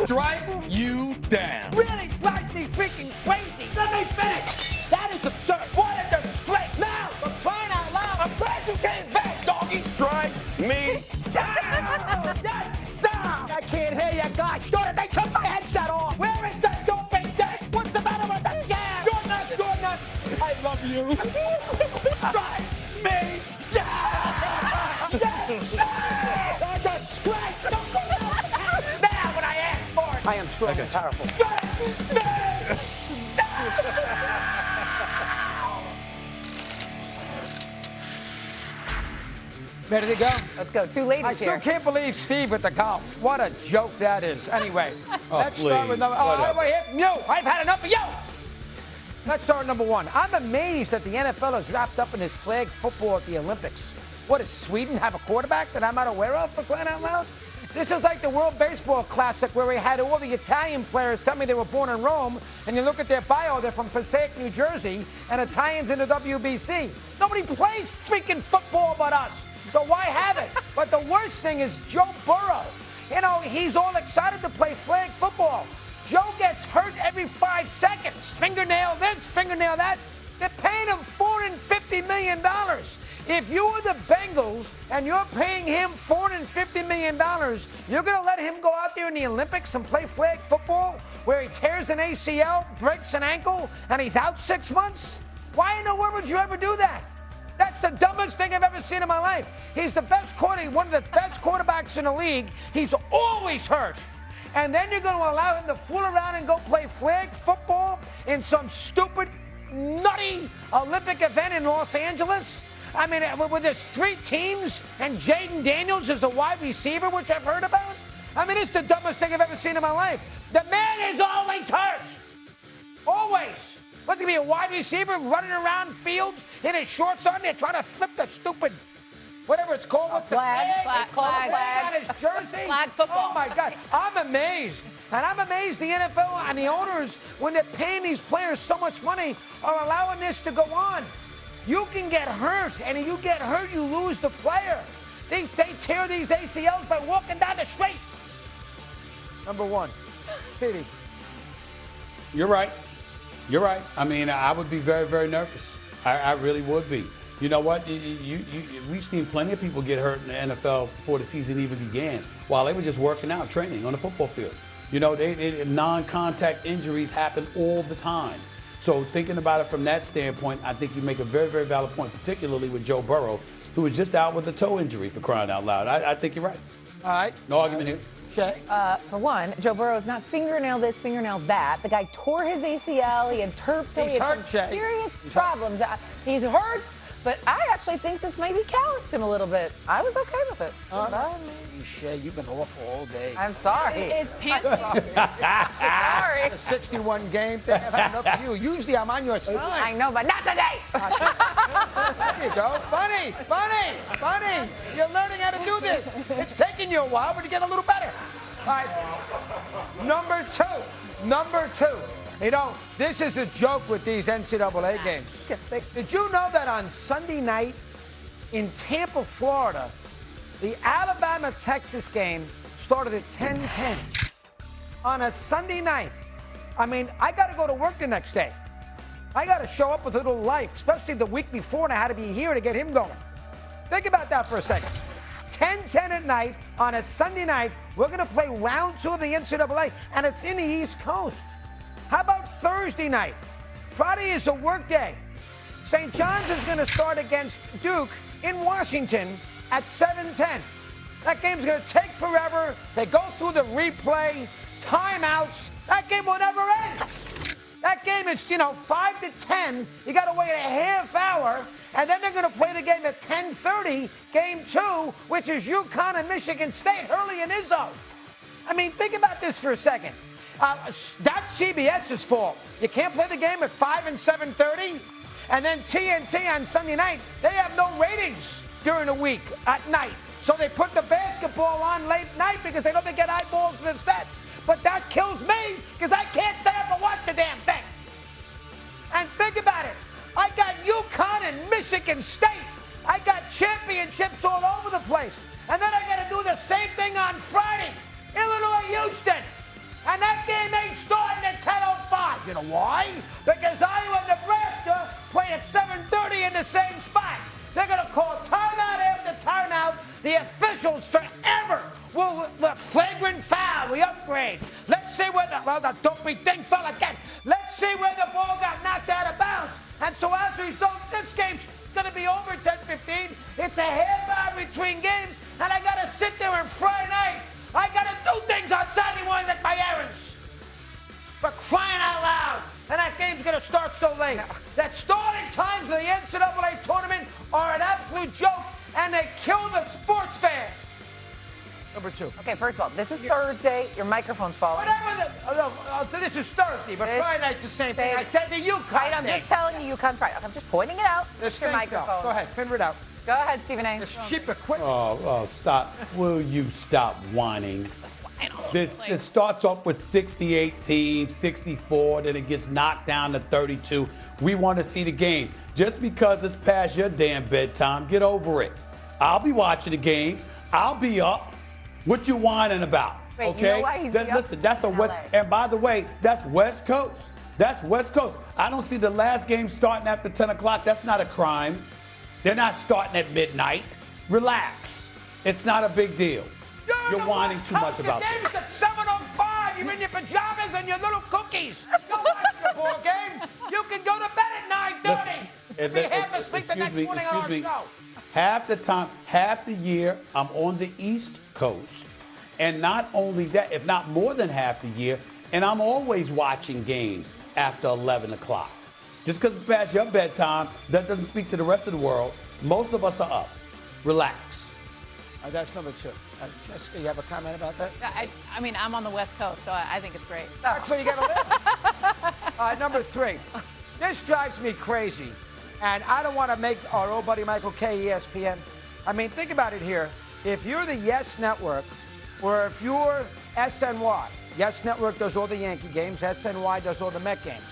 strike you down. Really drives me freaking crazy. Let me finish. That is absurd. What a disgrace. Now, for crying out loud, I'm glad you came back, doggy. Strike me down. Yes, sir. I can't hear you guys. Darn it, they took my headset off. Where is the doping deck? What's the matter with the jam? You're nuts. I love you. Strike me down. Yes, sir. A disgrace. Don't go down. Now, when I ask for it. I am strong and powerful. Ready to go? Let's go. Two ladies I still can't believe Steve with the golf. What a joke that is. Anyway, let's start with number. I've had enough of you. Let's start with number one. I'm amazed that the NFL is wrapped up in this flag football at the Olympics. What, does Sweden have a quarterback that I'm not aware of, for crying out loud? This is like the World Baseball Classic where we had all the Italian players tell me they were born in Rome, and you look at their bio, they're from Passaic, New Jersey, and Italians in the WBC. Nobody plays freaking football but us. So why have it? But the worst thing is Joe Burrow. You know, he's all excited to play flag football. Joe gets hurt every 5 seconds. Fingernail this, fingernail that. They're paying him $450 million. If you were the Bengals and you're paying him $450 million, you're going to let him go out there in the Olympics and play flag football where he tears an ACL, breaks an ankle, and he's out 6 months? Why in the world would you ever do that? That's the dumbest thing I've ever seen in my life. He's the best quarterback, one of the best quarterbacks in the league. He's always hurt. And then you're going to allow him to fool around and go play flag football in some stupid, nutty Olympic event in Los Angeles? I mean, with there's 3 teams and Jaden Daniels is a wide receiver, which I've heard about? I mean, it's the dumbest thing I've ever seen in my life. The man is always hurt. Always. What's he be, a wide receiver running around fields in his shorts on there trying to flip the stupid, whatever it's called, with the flag? It's called a flag on his jersey? Flag football. Oh, my God. I'm amazed. And I'm amazed the NFL and the owners, when they're paying these players so much money, are allowing this to go on. You can get hurt, and if you get hurt, you lose the player. They tear these ACLs by walking down the street. Number one. Stevie. You're right. You're right. I mean, I would be very, very nervous. I really would be. You know what? We've seen plenty of people get hurt in the NFL before the season even began, while they were just working out, training on the football field. You know, non-contact injuries happen all the time. So thinking about it from that standpoint, I think you make a very, very valid point, particularly with Joe Burrow, who was just out with a toe injury, for crying out loud. I think you're right. All right. No argument here. Shay? For one, Joe Burrow is not fingernail this, fingernail that. The guy tore his ACL. He had turf toe. He's he had hurt, some Shay. serious problems. He's hurt, but I actually think this maybe calloused him a little bit. I was okay with it. Shay, you've been awful all day. I'm sorry. It's pants. Sorry. The 61 game thing, I've had enough of you. Usually I'm on your side. I know, but not today. There you go. Funny. You're learning how to do this. It's taking you a while, but you're getting a little better. All right. Number two. You know, this is a joke with these NCAA games. Did you know that on Sunday night in Tampa, Florida, the Alabama-Texas game started at 10:10 on a Sunday night? I mean, I got to go to work the next day. I got to show up with a little life, especially the week before, and I had to be here to get him going. Think about that for a second. 10:10 at night on a Sunday night. We're going to play round 2 of the NCAA, and it's in the East Coast. How about Thursday night? Friday is a work day. St. John's is going to start against Duke in Washington at 7:10. That game's going to take forever. They go through the replay, timeouts. That game will never end. That game is, 5 to 10. You got to wait a half hour, and then they're going to play the game at 10:30, game 2, which is UConn and Michigan State, Hurley and Izzo. I mean, think about this for a second. That's CBS's fault. You can't play the game at 5 and 7:30, and then TNT on Sunday night. They have no ratings during the week at night, so they put the basketball on late night because they know they get eyeballs for the sets. But that kills me because I can't stay up and watch the damn thing. And think about it. I got UConn and Michigan State. I got championships all over the place. And then I got to do the same thing on Friday. Illinois, Houston. know why? Because Iowa and Nebraska play at 7:30 in the same spot. They're going to call timeout after timeout. The officials forever will look flagrant foul. We upgrade. Let's see where the dopey thing fell again. Let's see where the ball got knocked out of bounds. And so as a result, this game's going to be over 10-15. It's a half hour between games, and I got to sit there on Friday night. I got to do things on Saturday morning like my errands. For crying out loud. And that game's going to start so late. That starting times of the NCAA tournament are an absolute joke, and they kill the sports fan. Number 2. Okay, first of all, this is Thursday. Your microphone's falling. This is Thursday, but Friday night's the same thing. I said the UConn Right, I'm just telling you UConn's right. I'm just pointing it out. This your microphone. Go ahead, figure it out. Go ahead, Stephen A. This cheap equipment. Oh, stop. Will you stop whining? This starts off with 68 teams, 64, then it gets knocked down to 32. We want to see the games. Just because it's past your damn bedtime, get over it. I'll be watching the games. I'll be up. What you whining about? Wait, okay? you know why he's Listen, that's a West. LA. And by the way, that's West Coast. That's West Coast. I don't see the last game starting after 10 o'clock. That's not a crime. They're not starting at midnight. Relax. It's not a big deal. You're whining too much about this. The game's at 7:05. You're in your pajamas and your little cookies. You're watching the ball game. You can go to bed at 9:30. Be half asleep the next morning on our show. Half the time, half the year, I'm on the East Coast. And not only that, if not more than half the year, and I'm always watching games after 11 o'clock. Just because it's past your bedtime, that doesn't speak to the rest of the world. Most of us are up. Relax. That's number 2. Jessica, you have a comment about that? I mean, I'm on the West Coast, so I think it's great. That's where you got to live. Number 3. This drives me crazy, and I don't want to make our old buddy Michael K. ESPN. I mean, think about it here. If you're the Yes Network, or if you're SNY, Yes Network does all the Yankee games, SNY does all the Met games.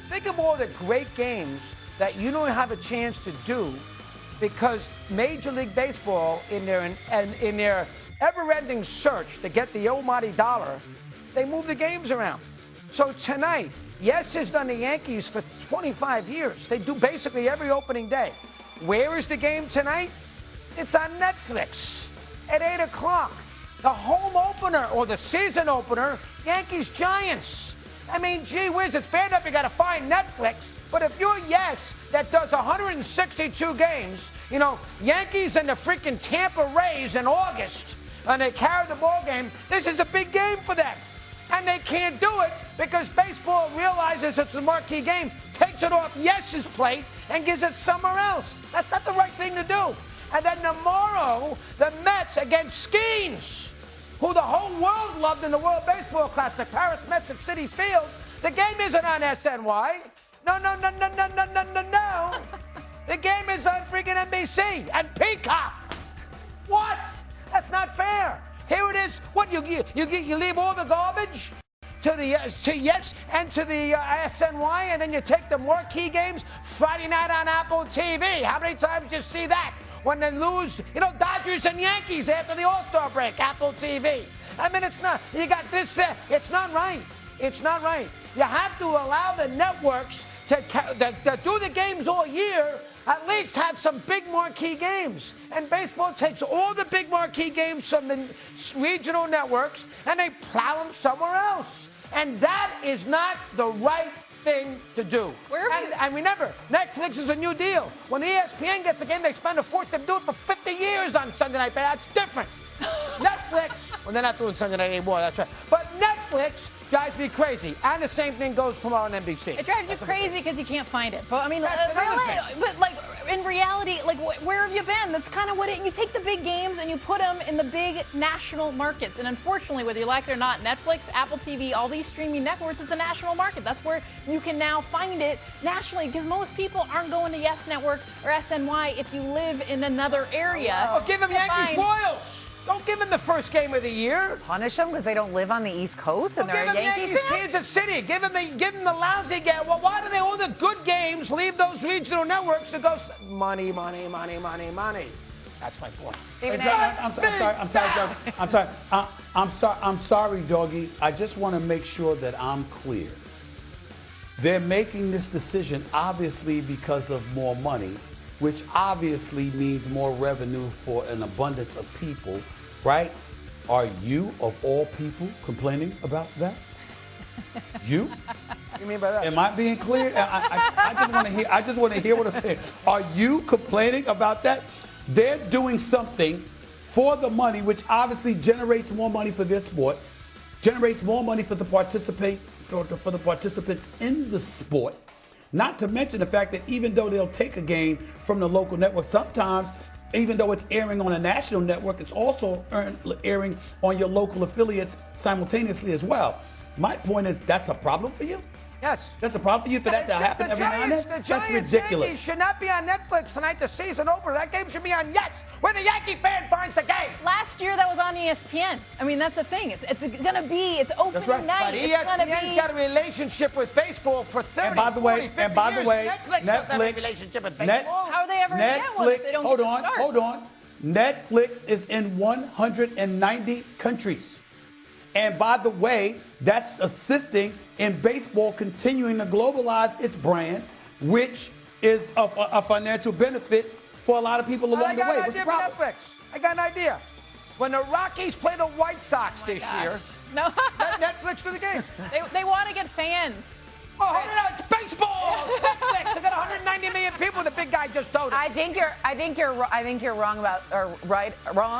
Think of all the great games that you don't have a chance to do because Major League Baseball, in their ever-ending search to get the almighty dollar, they move the games around. So tonight, Yes has done the Yankees for 25 years. They do basically every opening day. Where is the game tonight? It's on Netflix at 8 o'clock. The home opener or the season opener, Yankees-Giants. I mean, gee whiz, it's bad enough you got to find Netflix. But if you're Yes, that does 162 games, you know, Yankees and the freaking Tampa Rays in August, and they carry the ball game, this is a big game for them. And they can't do it because baseball realizes it's a marquee game, takes it off Yes's plate, and gives it somewhere else. That's not the right thing to do. And then tomorrow, the Mets against Skeens, who the whole world loved in the World Baseball Classic, Paris Mets at Citi Field. The game isn't on SNY. No. The game is on freaking NBC and Peacock. What? That's not fair. Here it is. What, you leave all the garbage to Yes and to the SNY, and then you take the marquee games Friday night on Apple TV. How many times did you see that? When they lose, you know, Dodgers and Yankees after the All-Star break, Apple TV. I mean, it's not, you got this there. It's not right. It's not right. You have to allow the networks to do the games all year, at least have some big marquee games. And baseball takes all the big marquee games from the regional networks and they plow them somewhere else. And that is not the right thing to do. And remember, Netflix is a new deal. When ESPN gets a game, they spend a fortune to do it for 50 years on Sunday night. That's different. Netflix, well, they're not doing Sunday night anymore, that's right. But Netflix drives me crazy. And the same thing goes tomorrow on NBC. It drives you crazy because you can't find it. But I mean, thing. but like in reality, like where have you been? That's kind of what you take the big games and you put them in the big national markets. And unfortunately, whether you like it or not, Netflix, Apple TV, all these streaming networks, it's a national market. That's where you can now find it nationally because most people aren't going to Yes Network or SNY if you live in another area. Oh, give them Yankees Royals. Don't give them the first game of the year. Punish them because they don't live on the East Coast and they're give them Yankees Yankees Kansas City. Give them the lousy game. Well, why do they all the good games leave those regional networks to go money? That's my point. I'm sorry, doggy. I just want to make sure that I'm clear. They're making this decision obviously because of more money, which obviously means more revenue for an abundance of people, right? Are you, of all people, complaining about that? You? What do you mean by that? Am I being clear? I just want to hear. I just want to hear what I'm saying. Are you complaining about that? They're doing something for the money, which obviously generates more money for their sport, generates more money for the participants in the sport. Not to mention the fact that even though they'll take a game from the local network, sometimes, even though it's airing on a national network, it's also airing on your local affiliates simultaneously as well. My point is, that's a problem for you? Yes. That's a problem for you for that to happen every now and then? The That's Giants ridiculous. Yankees should not be on Netflix tonight. The season opener. That game should be on Yes, where the Yankee fan finds the game. Last year that was on ESPN. I mean, that's the thing. It's gonna be. It's opening right. night. But It's gonna ESPN's be. got a relationship with baseball for 30, And by the way, 40, 50 and by years. the way, Netflix doesn't have a relationship with baseball. How are they ever gonna get one if they don't hold get the on, start? hold on. Netflix is in 190 countries. And by the way, that's assisting in baseball continuing to globalize its brand, which is a financial benefit for a lot of people along I the got way. an What's the idea for problem? Netflix. I got an idea. When the Rockies play the White Sox this year, No. let Netflix do the game. they want to get fans. Oh, hold it out. It's baseball. It's Netflix. They got 190 million people. The big guy just told it. I think you're wrong about, or right, wrong